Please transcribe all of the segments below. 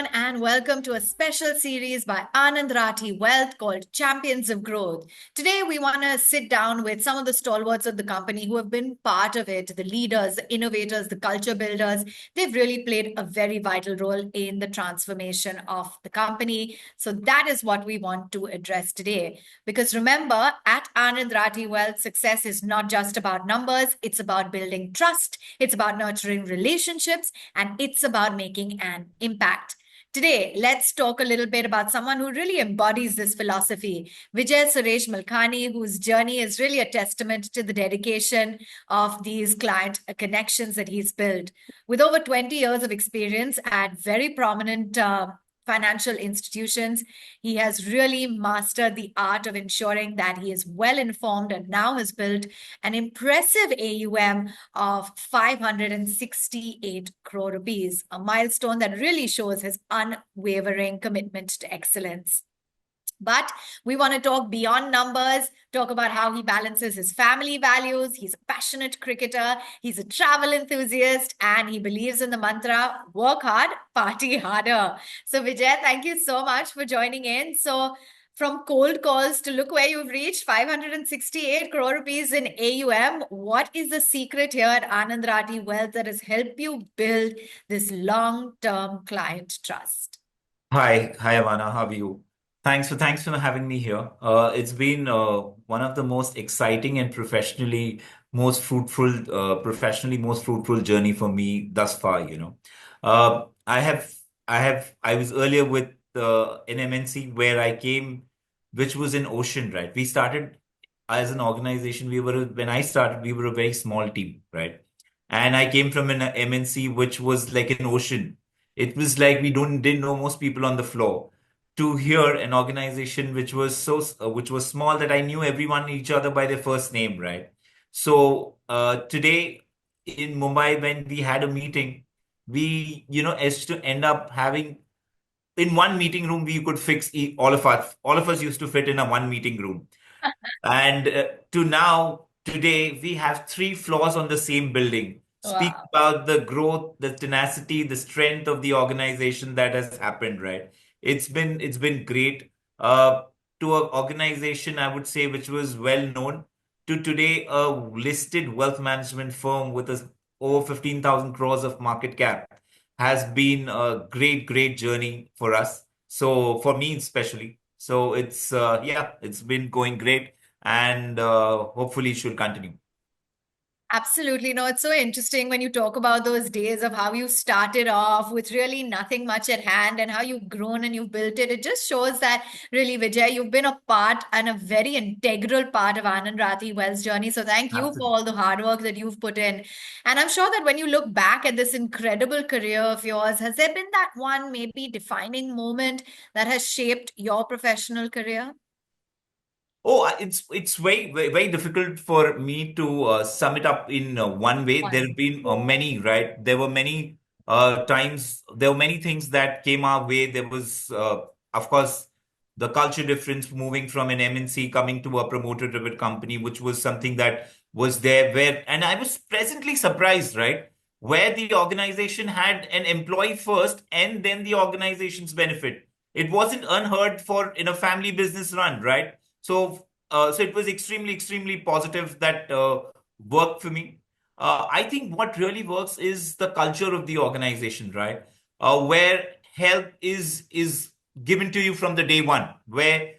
everyone, and welcome to a special series by Anand Rathi Wealth called Champions of Growth. Today, we want to sit down with some of the stalwarts of the company who have been part of it, the leaders, the innovators, the culture builders. They've really played a very vital role in the transformation of the company. So that is what we want to address today. Because remember, at Anand Rathi Wealth, success is not just about numbers, it's about building trust, it's about nurturing relationships, and it's about making an impact. Today, let's talk a little bit about someone who really embodies this philosophy, Vijay Malkani, whose journey is really a testament to the dedication of these client connections that he's built. With over 20 years of experience at very prominent financial institutions, he has really mastered the art of ensuring that he is well informed and now has built an impressive AUM of 568 crore rupees, a milestone that really shows his unwavering commitment to excellence. But we want to talk beyond numbers, talk about how he balances his family values. He's a passionate cricketer, he's a travel enthusiast, and he believes in the mantra, work hard, party harder. So Vijay, thank you so much for joining in. So from cold calls to look where you've reached, 568 crore rupees in AUM. What is the secret here at Anand Rathi Wealth that has helped you build this long-term client trust? Hi, Ivana. How are you? Thanks for having me here. It's been one of the most exciting and professionally most fruitful journey for me thus far. I was earlier with an MNC where I came, which was an ocean, right? We started as an organization. When I started, we were a very small team, right? And I came from an MNC which was like an ocean. It was like we didn't know most people on the floor. To hear an organization which was small, that I knew everyone each other by their first name, right? So today in Mumbai, when we had a meeting, we as to end up having in one meeting room, we could fix all of us. All of us used to fit in a one meeting room, and to now, today, we have three floors on the same building. Speak Wow. about the growth, the tenacity, the strength of the organization that has happened, right? It's been great. To an organization, I would say, which was well known, to today a listed wealth management firm with over 15,000 crores of market cap has been a great journey for us. So for me especially. So it's been going great, and hopefully it should continue. Absolutely. No, it's so interesting when you talk about those days of how you started off with really nothing much at hand and how you've grown and you've built it. It just shows that really, Vijay, you've been a part and a very integral part of Anand Rathi Wealth's journey. So thank you for Absolutely. all the hard work that you've put in. And I'm sure that when you look back at this incredible career of yours, has there been that one maybe defining moment that has shaped your professional career? Oh, it's very difficult for me to sum it up in one way. There have One. been many, right? There were many times. There were many things that came our way. There was, of course, the culture difference, moving from an MNC coming to a promoter-driven company, which was something that was there. And I was pleasantly surprised, right? Where the organization had an employee first, and then the organization's benefit. It wasn't unheard for in a family business run, right? So it was extremely positive that worked for me. I think what really works is the culture of the organization, right? Where help is given to you from the day one, where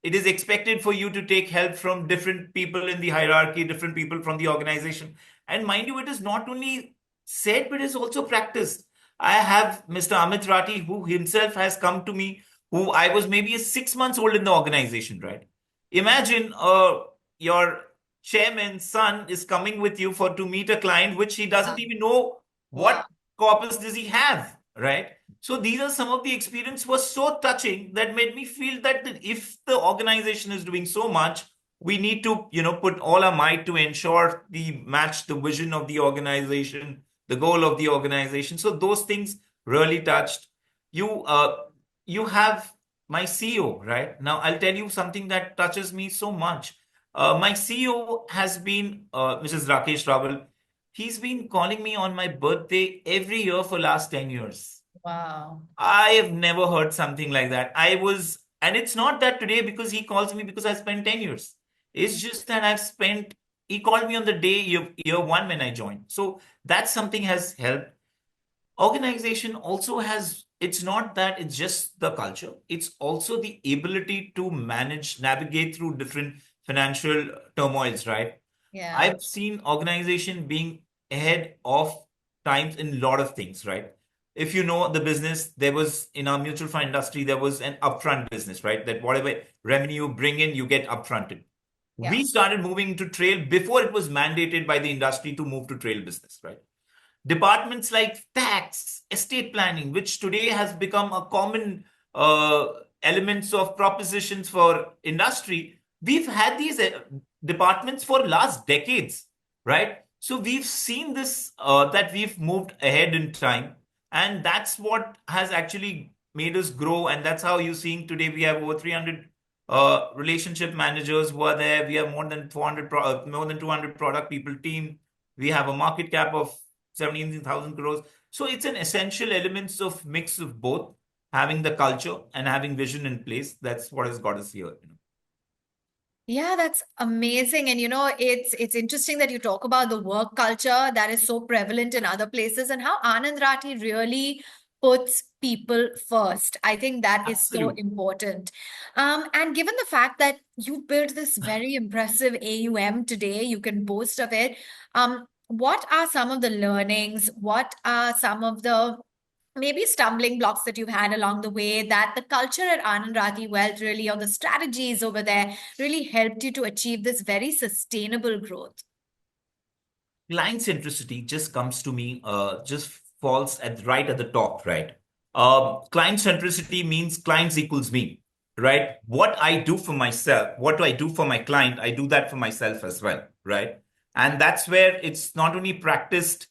it is expected for you to take help from different people in the hierarchy, different people from the organization. And mind you, it is not only said, but it is also practiced. I have Mr. Amit Rathi, who himself has come to me, who I was maybe 6 months old in the organization, right? Imagine your chairman's son is coming with you for to meet a client which he doesn't even know Wow. what corpus does he have, right? So these are some of the experience was so touching that made me feel that if the organization is doing so much, we need to put all our might to ensure the match the vision of the organization, the goal of the organization. So those things really touched you. You have my CEO, right? Now, I'll tell you something that touches me so much. My CEO has been Mrs. Rakesh Rawal. He's been calling me on my birthday every year for last 10 years. Wow. I have never heard something like that. And it's not that today because he calls me because I spent 10 years. It's just that he called me on the day year one when I joined. So that something has helped. Organization also has, it's not that it's just the culture, it's also the ability to navigate through different financial turmoils, right? Yeah. I've seen organization being ahead of times in a lot of things, right? If you know the business, there was in our mutual fund industry, there was an upfront business, right? That whatever revenue you bring in, you get upfronted. Yeah. We started moving to trail before it was mandated by the industry to move to trail business, right? Departments like tax, estate planning, which today has become a common uh, elements of propositions for industry, we've had these departments for last decades, right? So we've seen this that we've moved ahead in time, and that's what has actually made us grow. And that's how you're seeing today we have over 300 relationship managers who are there. We have more than more than 200 product people team. We have a market cap of 17,000 crores. So it's an essential elements of mix of both, having the culture and having vision in place. That's what has got us here. Yeah, that's amazing. And it's interesting that you talk about the work culture that is so prevalent in other places and how Anand Rathi really puts people first. I think that is so Absolutely. important. And given the fact that you built this very impressive AUM today, you can boast of it. What are some of the learnings? What are some of the maybe stumbling blocks that you've had along the way that the culture at Anand Rathi Wealth really, or the strategies over there, really helped you to achieve this very sustainable growth? Client centricity just comes to me, just falls at right at the top, right? Client centricity means clients equals me, right? What I do for myself, what do I do for my client? I do that for myself as well, right? And that's where it's not only practiced,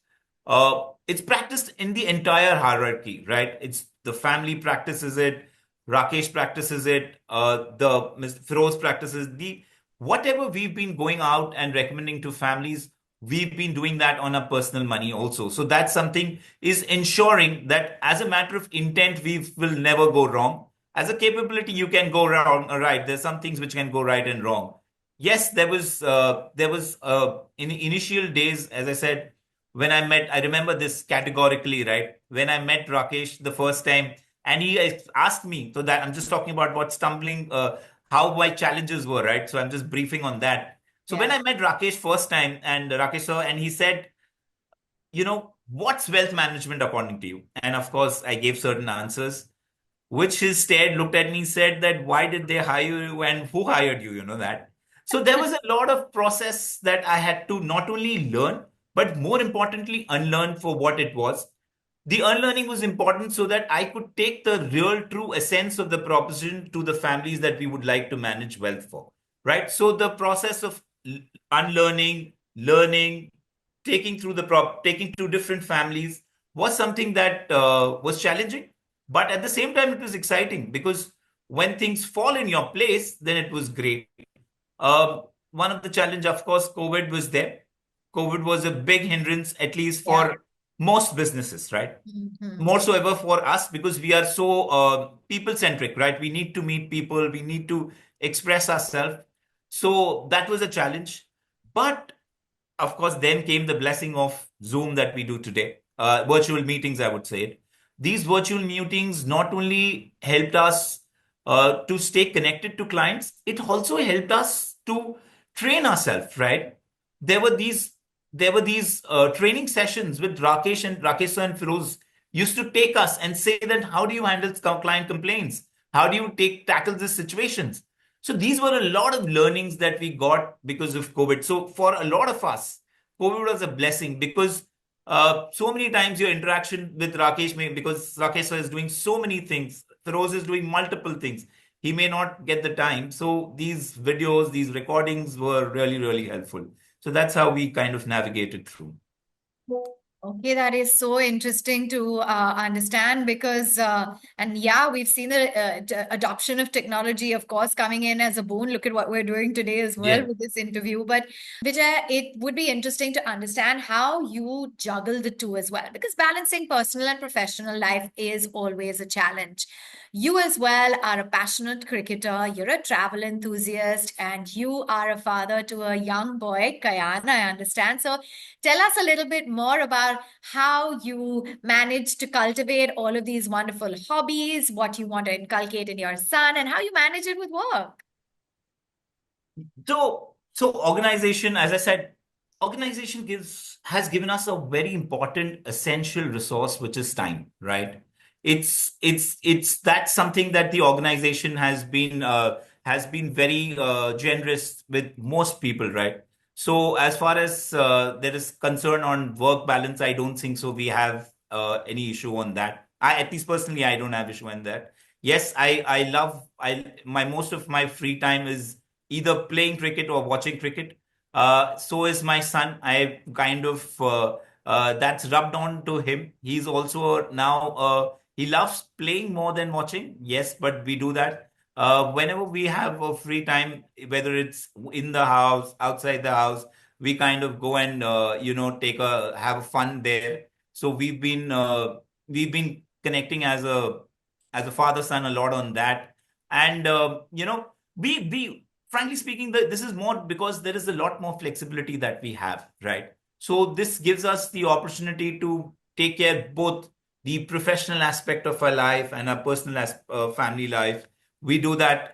it's practiced in the entire hierarchy, right? It's the family practices it, Rakesh practices it, the Mr. Feroz practices the whatever we've been going out and recommending to families, we've been doing that on our personal money also. So that's something is ensuring that as a matter of intent, we will never go wrong. As a capability, you can go wrong, right? There's some things which can go right and wrong. Yes, there was in the initial days, as I said, when I met, I remember this categorically, right? When I met Rakesh the first time, and he asked me, so that I'm just talking about what stumbling, how my challenges were, right? So I'm just briefing on that. So when Yeah. I met Rakesh first time and Rakesh sir, and he said, what's wealth management according to you? And of course, I gave certain answers, which his stared, looked at me, said that why did they hire you and who hired you? You know that. So there was a lot of process that I had to not only learn, but more importantly, unlearn for what it was. The unlearning was important so that I could take the real true essence of the proposition to the families that we would like to manage wealth for. Right. So the process of unlearning, learning, taking to different families was something that was challenging, but at the same time it was exciting because when things fall in your place, then it was great. One of the challenge, of course, COVID was there. COVID was a big hindrance, at least Yeah. for most businesses, right? Mhm. More so ever for us because we are so people centric, right? We need to meet people, we need to express ourselves. So that was a challenge. But of course, then came the blessing of Zoom that we do today. Virtual meetings, I would say. These virtual meetings not only helped us to stay connected to clients, it also helped us to train ourselves, right? There were these training sessions with Rakesh sir and Firoz used to take us and say that how do you handle client complaints? How do you tackle these situations? So these were a lot of learnings that we got because of COVID. So for a lot of us, COVID was a blessing because so many times your interaction with Rakesh because Rakesh sir is doing so many things, Feroz is doing multiple things. He may not get the time. So these videos, these recordings were really, really helpful. So that's how we kind of navigated through. Okay, that is so interesting to understand because, and yeah, we've seen the adoption of technology, of course, coming in as a boon. Look at what we're doing today as well Yeah. with this interview. But Vijay, it would be interesting to understand how you juggle the two as well, because balancing personal and professional life is always a challenge. You as well are a passionate cricketer, you're a travel enthusiast, and you are a father to a young boy, Kayan, I understand. So tell us a little bit more about how you manage to cultivate all of these wonderful hobbies, what you want to inculcate in your son, and how you manage it with work. So organization, as I said, organization has given us a very important essential resource, which is time, right? It's that's something that the organization has been very generous with most people, right? So as far as there is concern on work balance, I don't think so. We have any issue on that. At least personally, I don't have issue on that. Yes, I love my most of my free time is either playing cricket or watching cricket. So is my son. I kind of that's rubbed on to him. He's also now he loves playing more than watching. Yes, but we do that. Whenever we have a free time, whether it's in the house, outside the house, we kind of go and take a have fun there. So we've been connecting as a father son a lot on that, and we frankly speaking, this is more because there is a lot more flexibility that we have, right? So this gives us the opportunity to take care of both the professional aspect of our life and our personal family life. We do that.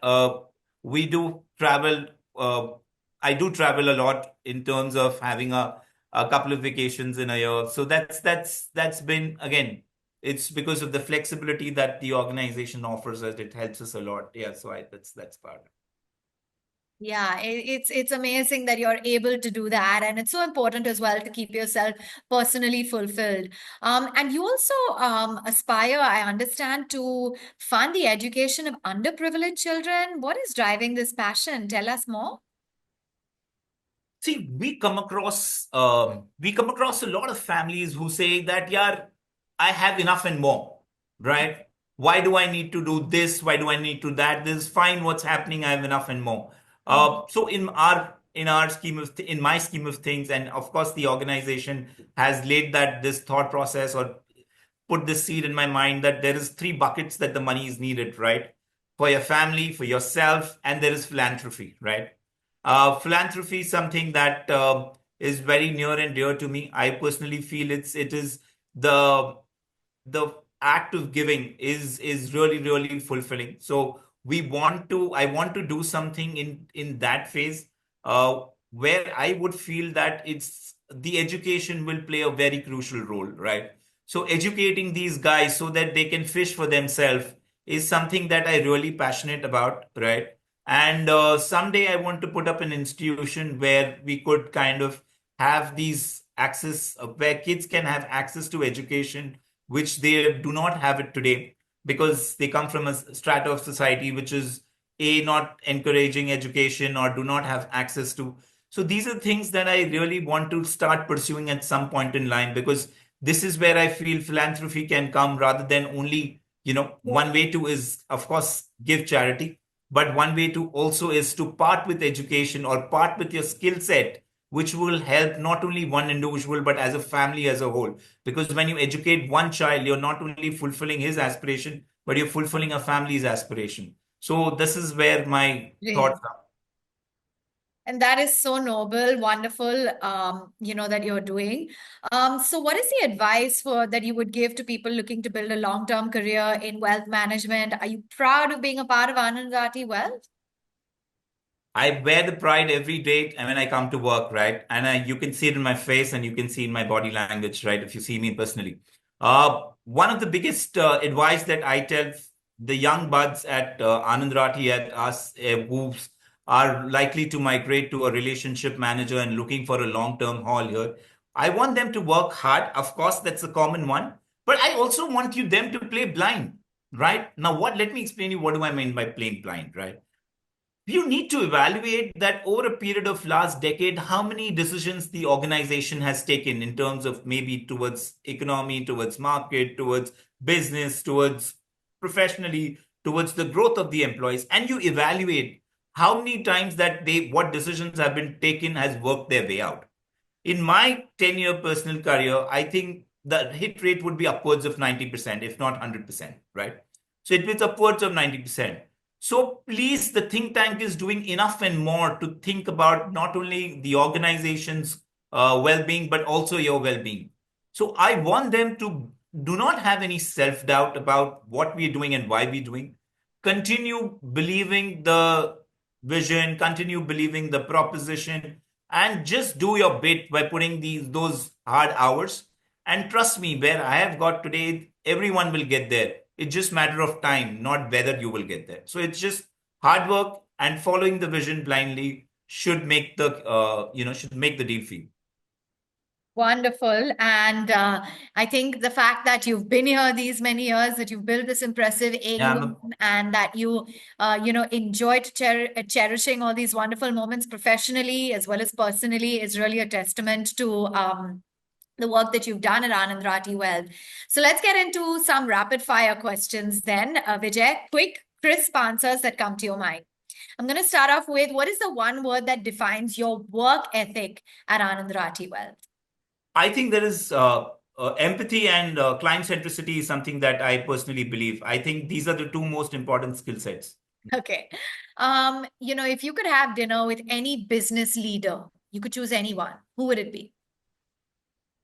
We do travel. I do travel a lot in terms of having a couple of vacations in a year. So that's been again. It's because of the flexibility that the organization offers us. It helps us a lot. Yeah. So that's part. Yeah, it's amazing that you're able to do that, and it's so important as well to keep yourself personally fulfilled. And you also aspire, I understand, to fund the education of underprivileged children. What is driving this passion? Tell us more. See, we come across a lot of families who say that, yeah, I have enough and more, right? Why do I need to do this? Why do I need to that? This is fine. What's happening? I have enough and more. So in our scheme of in my scheme of things, and of course the organization has laid that this thought process or put this seed in my mind that there is three buckets that the money is needed, right? For your family, for yourself, and there is philanthropy, right? Philanthropy is something that is very near and dear to me. I personally feel it is the the act of giving is really fulfilling. So I want to do something in that phase where I would feel that it's the education will play a very crucial role, right? So educating these guys so that they can fish for themselves is something that I really passionate about, right? And someday I want to put up an institution where we could kind of have these access, where kids can have access to education, which they do not have it today because they come from a strata of society which is not encouraging education or do not have access to. So these are things that I really want to start pursuing at some point in line, because this is where I feel philanthropy can come, rather than only, one way to is, of course, give charity, but one way to also is to part with education or part with your skill set, which will help not only one individual, but as a family as a whole. Because when you educate one child, you're not only fulfilling his aspiration, but you're fulfilling a family's aspiration. So this is where my Great. thoughts are. And that is so noble, wonderful, that you're doing. So what is the advice for that you would give to people looking to build a long-term career in wealth management? Are you proud of being a part of Anand Rathi Wealth? I wear the pride every day and when I come to work, right? And you can see it in my face and you can see in my body language, right? If you see me personally. One of the biggest advice that I tell the young buds at Anand Rathi, at us who are likely to migrate to a relationship manager and looking for a long-term haul here, I want them to work hard. Of course, that's a common one. But I also want them to play blind, right? Now, let me explain you what do I mean by playing blind, right? you need to evaluate that over a period of last decade, how many decisions the organization has taken in terms of maybe towards economy, towards market, towards business, towards professionally, towards the growth of the employees, and you evaluate how many times that what decisions have been taken has worked their way out. In my 10-year personal career, I think the hit rate would be upwards of 90%, if not 100%, right? So it means upwards of 90%. So please, the think tank is doing enough and more to think about not only the organization's well-being, but also your well-being. So I want them to do not have any self-doubt about what we're doing and why we're doing. Continue believing the vision, continue believing the proposition, and just do your bit by putting those hard hours. And trust me, where I have got today, everyone will get there. It's just matter of time, not whether you will get there. So it's just hard work and following the vision blindly should make the deal for you. Wonderful. And I think the fact that you've been here these many years, that you've built this impressive AUM, and that enjoyed cherishing all these wonderful moments professionally as well as personally is really a testament to the work that you've done at Anand Rathi Wealth. So let's get into some rapid fire questions then. Vijay, quick, crisp answers that come to your mind. I'm going to start off with, what is the one word that defines your work ethic at Anand Rathi Wealth? I think there is empathy and client centricity is something that I personally believe. I think these are the two most important skill sets. Okay. If you could have dinner with any business leader, you could choose anyone, who would it be?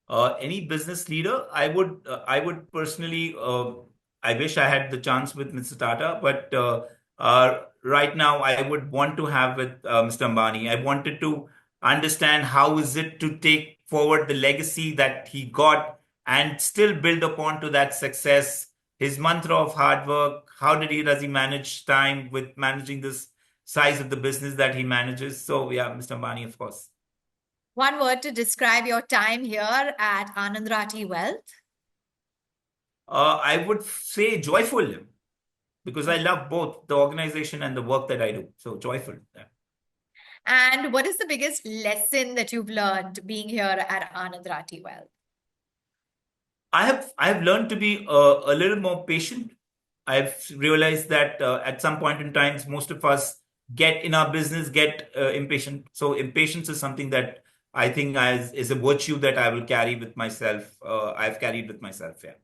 Any business leader, I would personally, I wish I had the chance with Mr. Tata, but right now I would want to have with Mr. Ambani. I wanted to understand how is it to take forward the legacy that he got and still build upon to that success. His mantra of hard work, does he manage time with managing this size of the business that he manages? So yeah, Mr. Ambani, of course. One word to describe your time here at Anand Rathi Wealth? I would say joyful, because I love both the organization and the work that I do. So joyful. Yeah. And what is the biggest lesson that you've learned being here at Anand Rathi Wealth? I have learned to be a little more patient. I've realized that at some point in times, most of us get in our business, get impatient. So impatience is something that I think is a virtue that I will carry with myself. I've carried with myself. Yeah.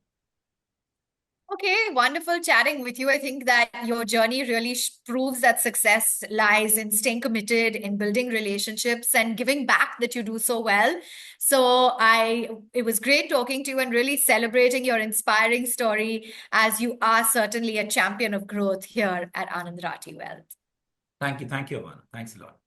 Okay, wonderful chatting with you. I think that your journey really proves that success lies in staying committed, in building relationships and giving back that you do so well. So it was great talking to you and really celebrating your inspiring story, as you are certainly a champion of growth here at Anand Rathi Wealth. Thank you. Thank you, Amana. Thanks a lot.